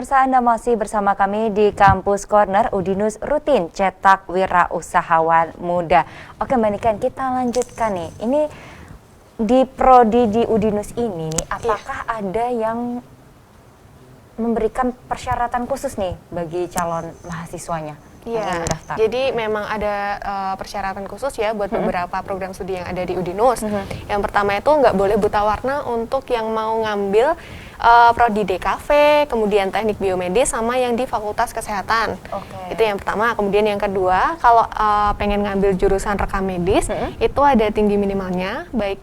pemirsa, Anda masih bersama kami di Kampus Corner. Udinus rutin cetak wirausahawan muda. Oke Mbak Niken, kita lanjutkan nih. Ini di prodi di Udinus ini nih, apakah ada yang memberikan persyaratan khusus nih bagi calon mahasiswanya? Iya, jadi memang ada persyaratan khusus ya buat beberapa program studi yang ada di Udinus. Yang pertama itu nggak boleh buta warna untuk yang mau ngambil prodi DKV, kemudian teknik biomedis, sama yang di Fakultas Kesehatan. Itu yang pertama. Kemudian yang kedua, kalau pengen ngambil jurusan rekam medis, itu ada tinggi minimalnya, baik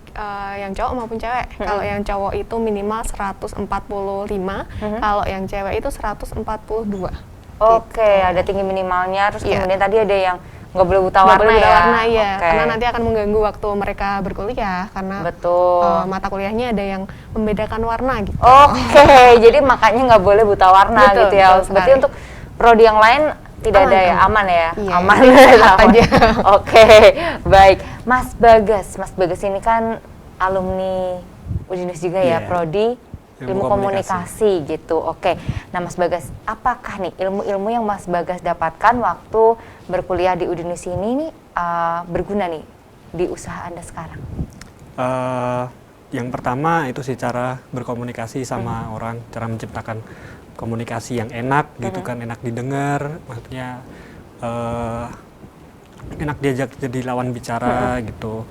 yang cowok maupun cewek. Kalau yang cowok itu minimal 145, kalau yang cewek itu 142. Oke, ada tinggi minimalnya, terus kemudian tadi ada yang nggak boleh buta warna ya? Karena nanti akan mengganggu waktu mereka berkuliah, karena mata kuliahnya ada yang membedakan warna gitu. Oke, jadi makanya nggak boleh buta warna gitu ya. Berarti untuk prodi yang lain tidak ada ya, aman ya? Iya, aman aja. Oke, baik. Mas Bagas ini kan alumni Udinus juga ya, prodi ilmu komunikasi gitu. Oke. Nah Mas Bagas, apakah nih ilmu-ilmu yang Mas Bagas dapatkan waktu berkuliah di Udinus ini nih berguna nih di usaha Anda sekarang? Yang pertama itu sih cara berkomunikasi sama orang, cara menciptakan komunikasi yang enak gitu kan, enak didengar, maksudnya enak diajak jadi lawan bicara gitu.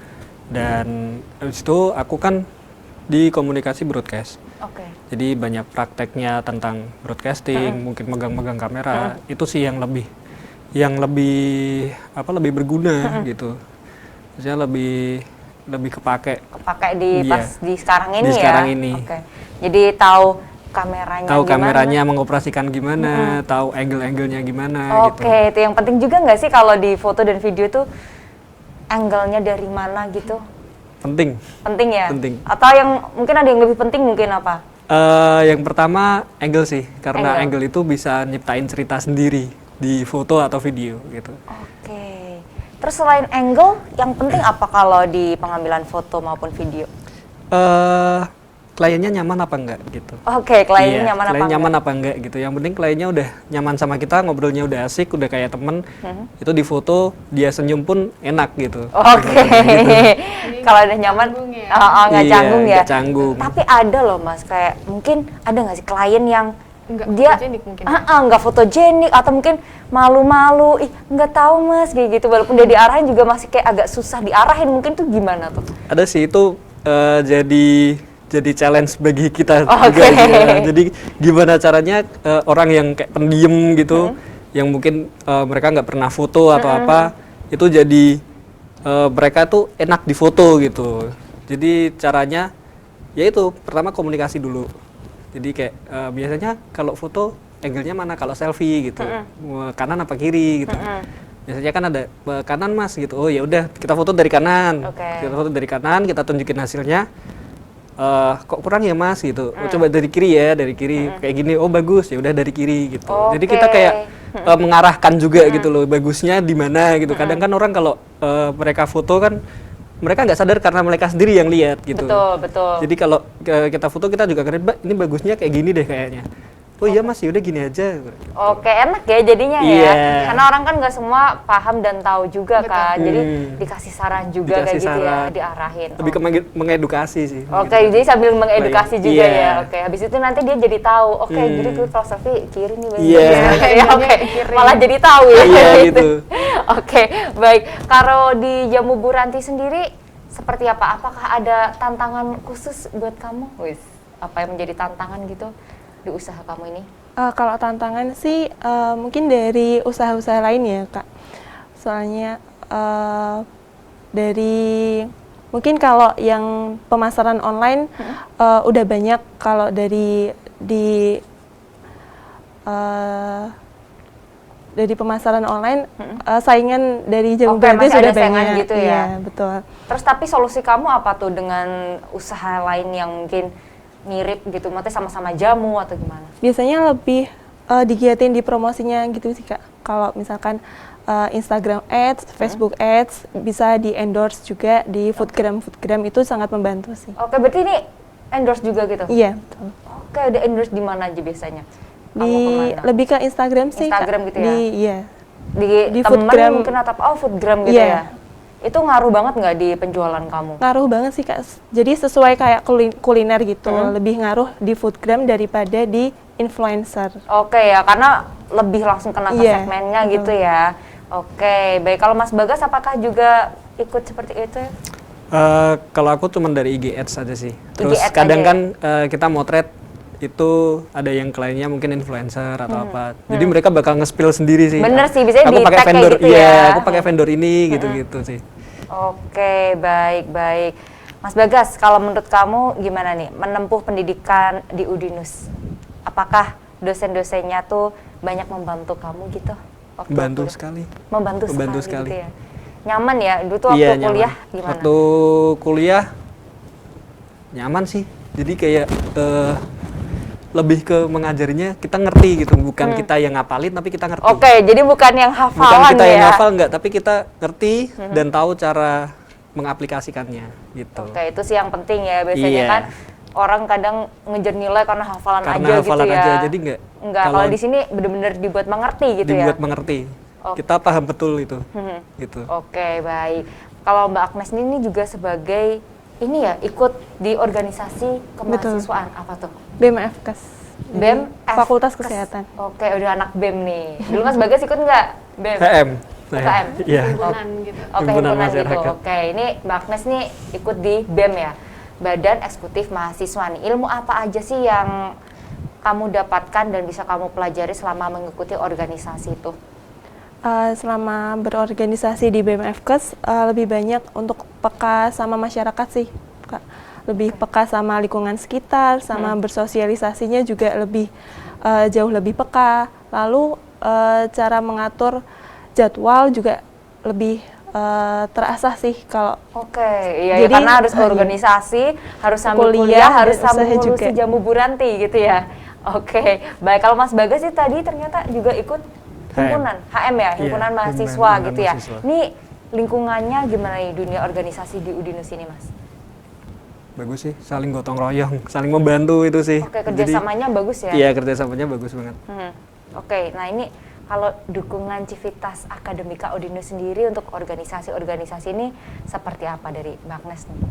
Dan habis itu aku kan di komunikasi broadcast. Jadi banyak prakteknya tentang broadcasting, mungkin megang-megang kamera, itu sih yang lebih berguna gitu. Maksudnya lebih kepake di pas di sekarang ini di sekarang ini. Jadi tahu kameranya tahu gimana? Kameranya mengoperasikan gimana, tahu angle-angle-nya gimana gitu. Itu yang penting juga nggak sih kalau di foto dan video tuh angle-nya dari mana gitu? Penting ya? Penting. Atau yang mungkin ada yang lebih penting mungkin apa? Yang pertama angle sih, karena angle itu bisa nyiptain cerita sendiri di foto atau video gitu. Terus selain angle, yang penting apa kalau di pengambilan foto maupun video? Kliennya nyaman apa enggak gitu. Kliennya nyaman apa enggak gitu. Yang penting kliennya udah nyaman sama kita, ngobrolnya udah asik, udah kayak temen. Itu di foto dia senyum pun enak gitu. Kalau udah nyaman, nggak canggung ya. Canggung. Tapi ada loh Mas, kayak mungkin ada nggak sih klien yang dia nggak fotogenik atau mungkin malu-malu, nggak tahu Mas kayak gitu. Walaupun dia diarahin juga masih kayak agak susah diarahin, mungkin tuh gimana tuh? Ada sih itu jadi challenge bagi kita juga ya. Jadi gimana caranya orang yang kayak pendiam gitu, yang mungkin mereka nggak pernah foto atau apa, itu jadi mereka tuh enak di foto gitu. Jadi caranya yaitu pertama komunikasi dulu. Jadi kayak biasanya kalau foto angle-nya mana, kalau selfie gitu, kanan apa kiri gitu. Biasanya kan ada kanan Mas gitu. Oh ya udah kita foto dari kanan. Kita foto dari kanan, kita tunjukin hasilnya. Kok kurang ya Mas gitu. Coba dari kiri ya, dari kiri kayak gini. Oh bagus, ya udah dari kiri gitu. Jadi kita kayak mengarahkan juga gitu loh, bagusnya di mana gitu. Kadang kan orang kalau mereka foto kan mereka nggak sadar karena mereka sendiri yang lihat gitu. Betul. Jadi kalau kita foto kita juga keren, Mbak, ini bagusnya kayak gini deh kayaknya. Oh iya Mas, yaudah gini aja. Enak ya jadinya ya. Karena orang kan nggak semua paham dan tahu juga kan. Jadi dikasih saran juga kayak gitu ya, diarahin. Lebih ke mengedukasi sih. Jadi sambil mengedukasi juga ya. Habis itu nanti dia jadi tahu. Jadi kalau selfie kiri nih. Malah jadi tahu ya. Gitu. Baik. Kalau di Jamu Buranti sendiri seperti apa? Apakah ada tantangan khusus buat kamu? Apa yang menjadi tantangan gitu di usaha kamu ini? Kalau tantangan sih mungkin dari usaha-usaha lain ya Kak. Soalnya dari mungkin kalau yang pemasaran online udah banyak, kalau dari pemasaran online saingan dari Jamu Buranti sudah banyak gitu ya. Iya, betul. Terus tapi solusi kamu apa tuh dengan usaha lain yang mungkin mirip gitu, maksudnya sama-sama jamu atau gimana? Biasanya lebih digiatin di promosinya gitu sih Kak. Kalau misalkan Instagram Ads, Facebook Ads, bisa di endorse juga di Foodgram itu sangat membantu sih. Berarti ini endorse juga gitu? Iya, betul. Ada endorse di mana aja biasanya? Kamu kemana? Lebih ke Instagram sih, Instagram Kak. gitu ya? Iya. Di temen Foodgram. mungkin atau foodgram gitu Iya. ya? Itu ngaruh banget nggak di penjualan kamu? Ngaruh banget sih, Kak. Jadi sesuai kayak kuliner gitu, lebih ngaruh di foodgram daripada di influencer. Oke ya, karena lebih langsung kena ke Iya, segmennya betul. gitu ya. Oke, baik. Kalau Mas Bagas apakah juga ikut seperti itu? Kalau aku cuma dari IG Ads aja sih. Terus Ads kadang aja kan kita motret itu ada yang kliennya mungkin influencer atau apa. Jadi mereka bakal nge-spill sendiri sih. Bener sih, biasanya aku di pakai tag kayak vendor, gitu iya, ya. aku pakai vendor ini gitu-gitu sih. Oke, baik. Mas Bagas, kalau menurut kamu gimana nih menempuh pendidikan di Udinus? Apakah dosen-dosennya tuh banyak membantu kamu gitu? waktu Membantu kuliah? sekali. Membantu sekali. Gitu ya. Nyaman ya? Dulu tuh waktu Iya, kuliah nyaman. gimana? Waktu kuliah nyaman sih. Jadi kayak lebih ke mengajarinya kita ngerti gitu, bukan kita yang ngapalin tapi kita ngerti. Oke, jadi bukan yang Bukan hafalan kita ya? yang ngapal enggak, tapi kita ngerti dan tahu cara mengaplikasikannya gitu. Oke, itu sih yang penting ya. Biasanya Iya. kan orang kadang ngejar nilai karena hafalan Karena aja hafalan gitu ya. aja, jadi enggak. Enggak, kalau di sini benar-benar dibuat mengerti gitu dibuat ya. mengerti. Oke. Kita paham betul itu. Gitu. Oke, baik. Kalau Mbak Agnes ini juga sebagai ini ya, ikut di organisasi kemahasiswaan apa tuh? BMFKes. BEM Fakultas Fkes. Kesehatan. Oke, udah anak BEM nih. Dulu Mas Bagas ikut nggak BEM? HM. UKM? Iya. himpunan gitu. Oke, Himpunan himpunan gitu. masyarakat. Oke, ini Mbak Agnes nih ikut di BEM ya, Badan Eksekutif Mahasiswa nih. Ilmu apa aja sih yang kamu dapatkan dan bisa kamu pelajari selama mengikuti organisasi itu? Selama berorganisasi di BMFKes lebih banyak untuk peka sama masyarakat sih, Kak. Lebih peka sama lingkungan sekitar, sama bersosialisasinya juga lebih jauh lebih peka. Lalu cara mengatur jadwal juga lebih terasah sih kalau Oke, iya ya, Jadi, karena harus organisasi, harus sambil kuliah, kuliah, harus dan sambil usaha ngurusi juga. jamu buranti gitu ya. Oke, baik. Kalau Mas Bagas sih tadi ternyata juga ikut himpunan HM ya, himpunan Iya, mahasiswa himpunan gitu ya. mahasiswa. Ini lingkungannya gimana nih dunia organisasi di Udinus ini, Mas? Bagus sih, saling gotong royong, saling membantu itu sih. Oke, Jadi, kerjasamanya bagus ya. Iya, kerjasamanya bagus banget. Oke, nah ini kalau dukungan Civitas Akademika Udinus sendiri untuk organisasi-organisasi ini seperti apa dari Mbak Agnes nih?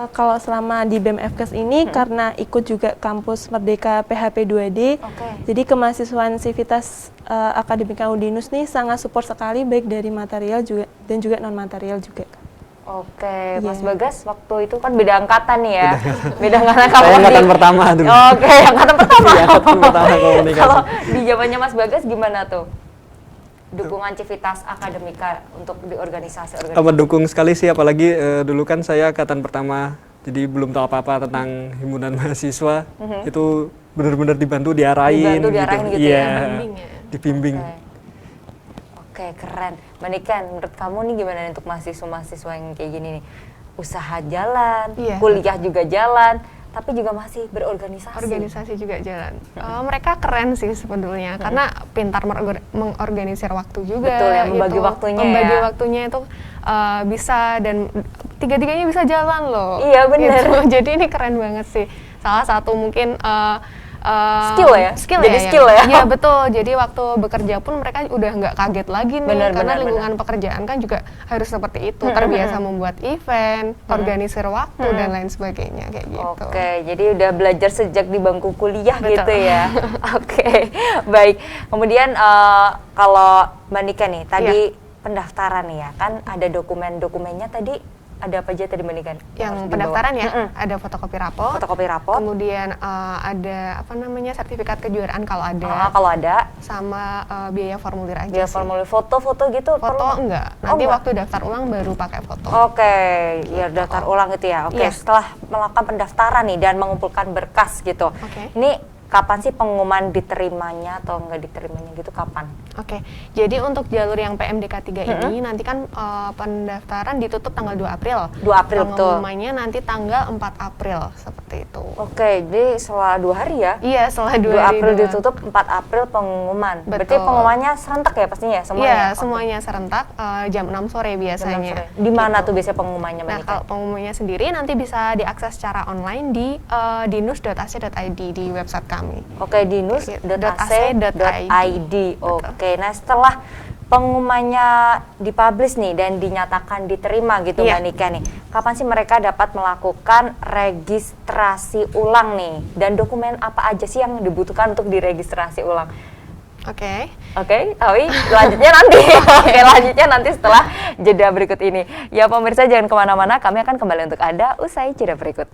kalau selama di BMFKes ini karena ikut juga kampus Merdeka PHP 2D, Oke. jadi kemahasiswaan Civitas Akademika Udinus nih sangat support sekali baik dari material juga dan juga non material juga. Oke, Mas Iya. Bagas waktu itu kan beda angkatan nih ya. Beda angkatan kalau Saya angkatan di- pertama dulu. Oke, angkatan pertama. Iya, angkatan pertama komunikasi. Kalau di zamannya Mas Bagas gimana tuh? Dukungan Civitas Akademika untuk di organisasi-organisasi. Mendukung sekali sih, apalagi dulu kan saya angkatan pertama, jadi belum tahu apa-apa tentang himpunan mahasiswa. Itu benar-benar dibantu, diarahin. Diarahin gitu Iya, ya. Bimbing ya. dibimbing. Oke, keren. Mbak Niken, menurut kamu nih gimana nih untuk mahasiswa-mahasiswa yang kayak gini nih? Usaha jalan, Iya. kuliah juga jalan, tapi juga masih berorganisasi. Organisasi juga jalan. Mereka keren sih sebetulnya karena pintar mengorganisir waktu juga. Betul ya, membagi gitu. waktunya Membagi ya. waktunya itu bisa dan tiga-tiganya bisa jalan loh. Iya, bener. Gitu. Jadi ini keren banget sih. Salah satu mungkin Skill ya? Jadi skill ya? Iya betul. Jadi waktu bekerja pun mereka udah nggak kaget lagi nih Bener, karena bener, lingkungan pekerjaan kan juga harus seperti itu. Terbiasa membuat event, organisir waktu dan lain sebagainya kayak gitu. Oke, jadi udah belajar sejak di bangku kuliah Betul. gitu ya. Oke, baik. Kemudian kalau Mbak Niken nih, tadi pendaftaran nih ya, kan ada dokumen-dokumennya tadi, ada apa aja tadi Mbak Niken? Yang pendaftaran ya, ada fotokopi rapot, Fotokopi rapot, kemudian ada apa namanya sertifikat kejuaraan kalau ada, kalau ada, sama biaya formulir aja dia sih. formulir foto-foto gitu. Foto perlu? enggak, Oh, nanti enggak. waktu daftar ulang baru pakai foto. Oke, ya daftar ulang gitu ya. Oke, Iya. setelah melakukan pendaftaran nih dan mengumpulkan berkas gitu. Oke. Ini kapan sih pengumuman diterimanya atau enggak diterimanya gitu, kapan? Oke, jadi untuk jalur yang PMDK 3 ini nanti kan pendaftaran ditutup tanggal 2 April. 2 April, betul. Pengumumannya nanti tanggal 4 April seperti seperti itu. Oke, jadi setelah 2 hari ya? Iya, setelah 2 2 hari April doang. ditutup, 4 April pengumuman. Berarti Betul. pengumumannya serentak ya pastinya ya semuanya? Iya, Oke. semuanya serentak jam 6 sore Jam 6 biasanya. sore. Di mana Gitu. tuh biasanya pengumumannya, Mbak Nah, Nika? kalau pengumumannya sendiri nanti bisa diakses secara online di dinus.ac.id di website kami. Oke, dinus.ac.id. Oke, nah setelah pengumumannya dipublish nih dan dinyatakan diterima gitu Iya. Mbak Nika nih, kapan sih mereka dapat melakukan registrasi ulang nih? Dan dokumen apa aja sih yang dibutuhkan untuk diregistrasi ulang? Oke. Oke, tapi lanjutnya nanti. Oke, lanjutnya nanti setelah jeda berikut ini. Ya pemirsa jangan kemana-mana, kami akan kembali untuk Anda usai jeda berikut.